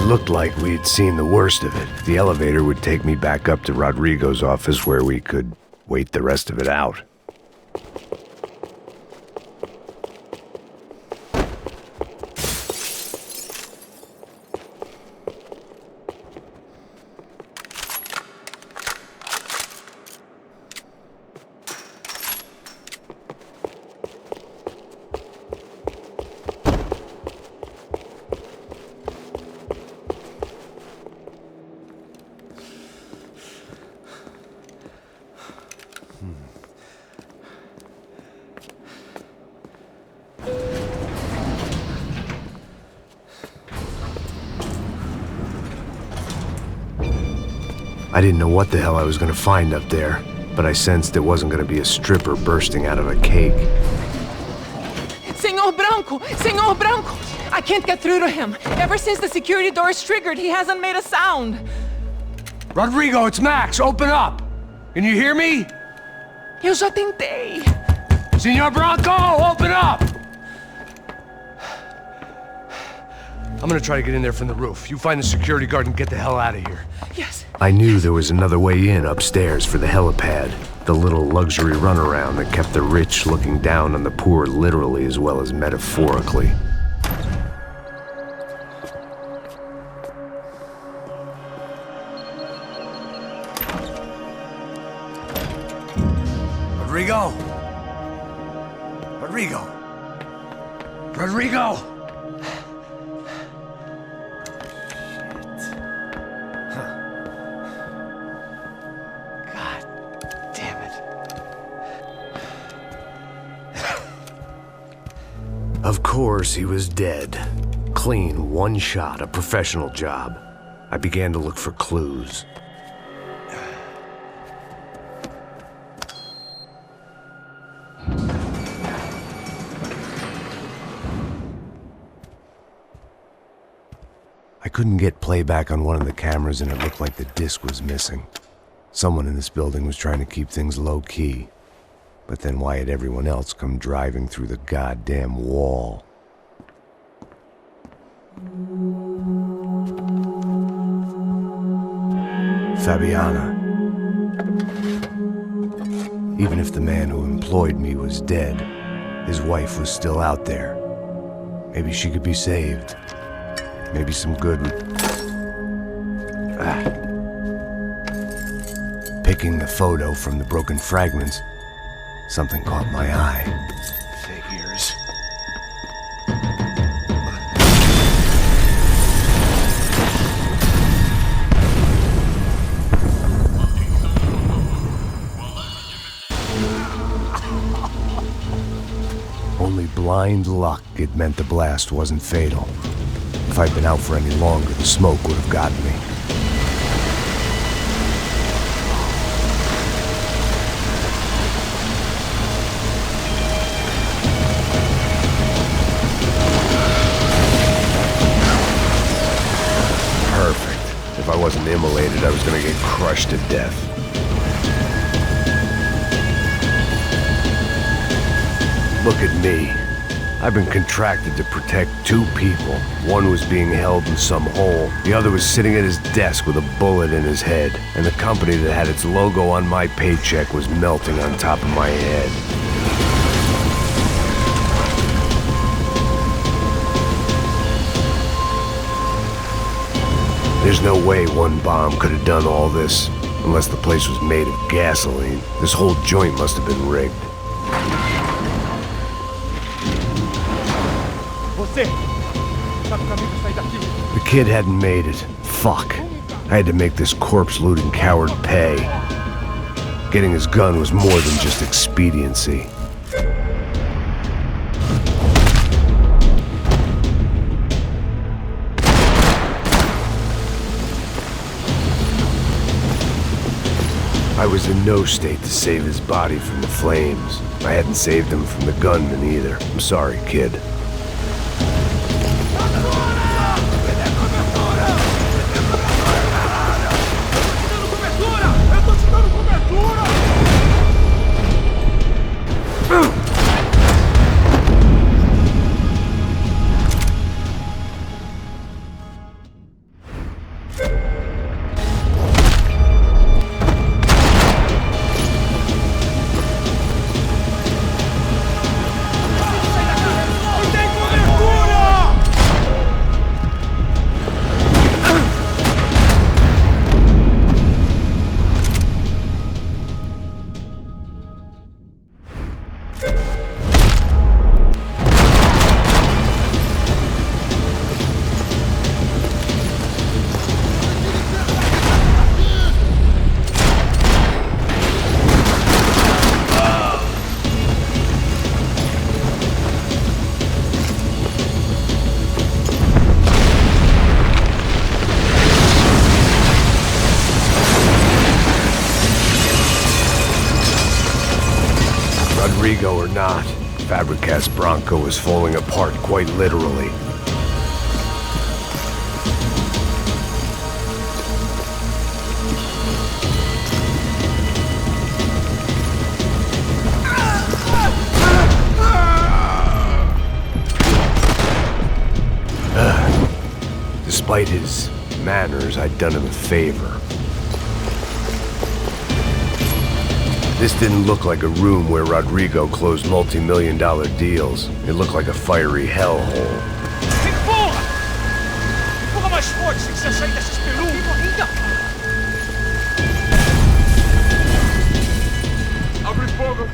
It looked like we'd seen the worst of it. The elevator would take me back up to Rodrigo's office where we could wait the rest of it out. I didn't know what the hell I was gonna find up there, but I sensed it wasn't gonna be a stripper bursting out of a cake. Senor Branco! Senor Branco! I can't get through to him. Ever since the security door is triggered, he hasn't made a sound. Rodrigo, it's Max! Open up! Can you hear me? Eu já tentei. Senor Branco, open up! I'm gonna try to get in there from the roof. You find the security guard and get the hell out of here. Yes. I knew there was another way in upstairs for the helipad. The little luxury runaround that kept the rich looking down on the poor literally as well as metaphorically. Rodrigo! Rodrigo! Rodrigo! Of course, he was dead. Clean, one shot, a professional job. I began to look for clues. I couldn't get playback on one of the cameras and it looked like the disc was missing. Someone in this building was trying to keep things low-key. But then why had everyone else come driving through the goddamn wall? Fabiana. Even if the man who employed me was dead, his wife was still out there. Maybe she could be saved. Maybe some good would... Picking the photo from the broken fragments, something caught my eye. Figures. Only blind luck it meant the blast wasn't fatal. If I'd been out for any longer, the smoke would have gotten me. If I wasn't immolated, I was gonna get crushed to death. Look at me. I've been contracted to protect two people. One was being held in some hole. The other was sitting at his desk with a bullet in his head. And the company that had its logo on my paycheck was melting on top of my head. There's no way one bomb could have done all this, unless the place was made of gasoline. This whole joint must have been rigged. The kid hadn't made it. Fuck. I had to make this corpse-looting coward pay. Getting his gun was more than just expediency. I was in no state to save his body from the flames. I hadn't saved him from the gunman either. I'm sorry, kid. Fabricast Bronco is falling apart quite literally. Despite his manners, I'd done him a favor. This didn't look like a room where Rodrigo closed multi-million-dollar deals. It looked like a fiery hellhole. Porra! Porra mais forte sem que você sair dessa espelunca! Abre fogo!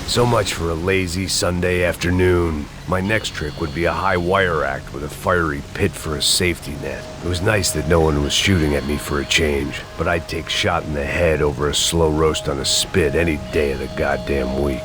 So much for a lazy Sunday afternoon. My next trick would be a high wire act with a fiery pit for a safety net. It was nice that no one was shooting at me for a change, but I'd take shot in the head over a slow roast on a spit any day of the goddamn week.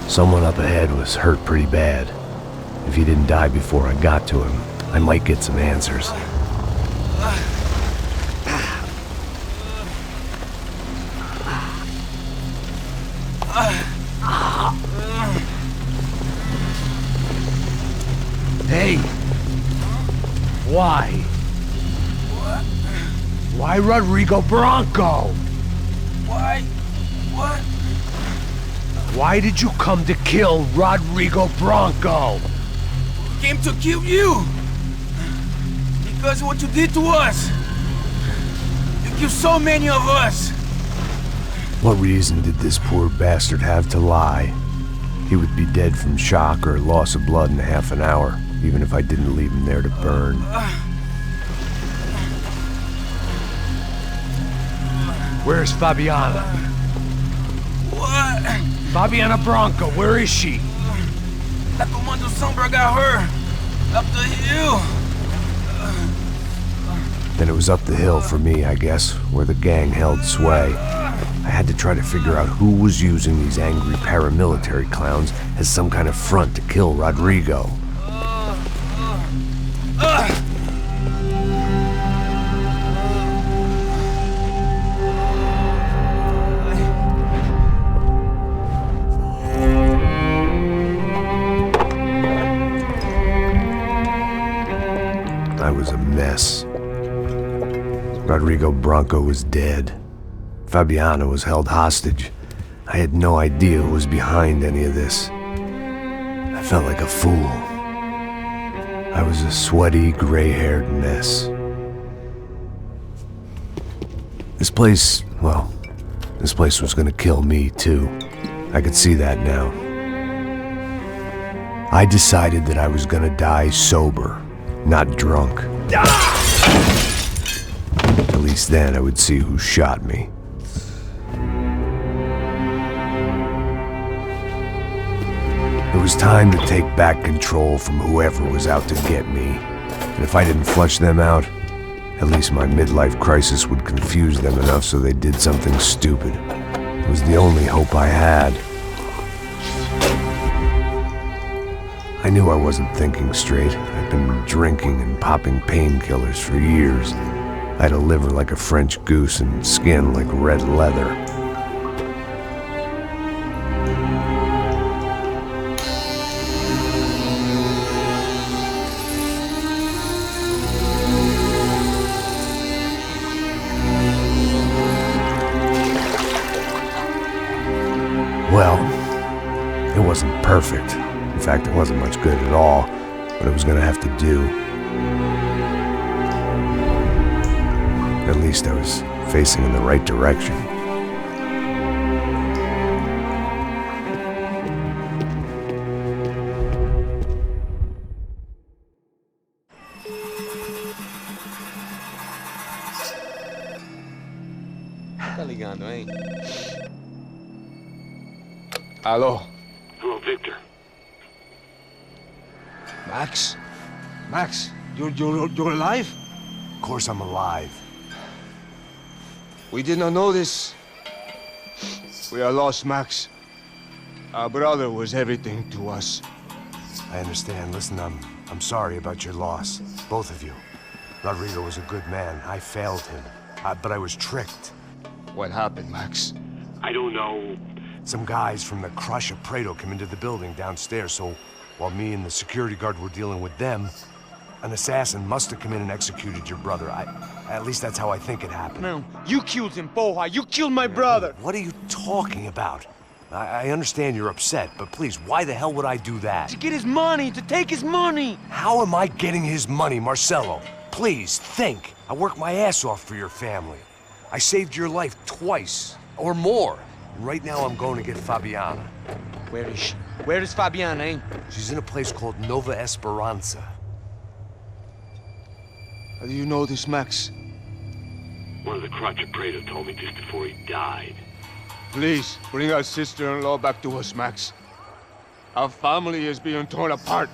Someone up ahead was hurt pretty bad. If he didn't die before I got to him, I might get some answers. Hey! Why? What? Why Rodrigo Bronco? Why? What? Why did you come to kill Rodrigo Bronco? Came to kill you! Because of what you did to us! You killed so many of us! What reason did this poor bastard have to lie? He would be dead from shock or loss of blood in half an hour, even if I didn't leave him there to burn. Where's Fabiana? What? Fabiana Bronco, where is she? That Comando Sombra got her! Up the hill! Then it was up the hill for me, I guess, where the gang held sway. I had to try to figure out who was using these angry paramilitary clowns as some kind of front to kill Rodrigo. I was a mess. Rodrigo Bronco was dead. Fabiana was held hostage. I had no idea who was behind any of this. I felt like a fool. I was a sweaty, gray-haired mess. This place was gonna kill me too. I could see that now. I decided that I was gonna die sober, not drunk. At least then I would see who shot me. It was time to take back control from whoever was out to get me. And if I didn't flush them out, at least my midlife crisis would confuse them enough so they did something stupid. It was the only hope I had. I knew I wasn't thinking straight. I'd been drinking and popping painkillers for years. I had a liver like a French goose and skin like red leather. Well, it wasn't perfect. In fact, it wasn't much good at all, but it was gonna have to do. At least I was facing in the right direction. Tá ligando, hein? Hello. Hello, Victor. Max? Max, you're alive? Of course I'm alive. We did not know this. We are lost, Max. Our brother was everything to us. I understand. Listen, I'm sorry about your loss. Both of you. Rodrigo was a good man. I failed him. But I was tricked. What happened, Max? I don't know. Some guys from the Crush of Prado came into the building downstairs, so while me and the security guard were dealing with them, an assassin must have come in and executed your brother. At least that's how I think it happened. No, you killed him, Porra. You killed my brother. What are you talking about? I understand you're upset, but please, why the hell would I do that? To get his money, to take his money. How am I getting his money, Marcelo? Please, think. I worked my ass off for your family. I saved your life twice, or more. Right now I'm going to get Fabiana. Where is she? Where is Fabiana, eh? She's in a place called Nova Esperanza. How do you know this, Max? One of the Crotch of Prado told me just before he died. Please, bring our sister-in-law back to us, Max. Our family is being torn apart.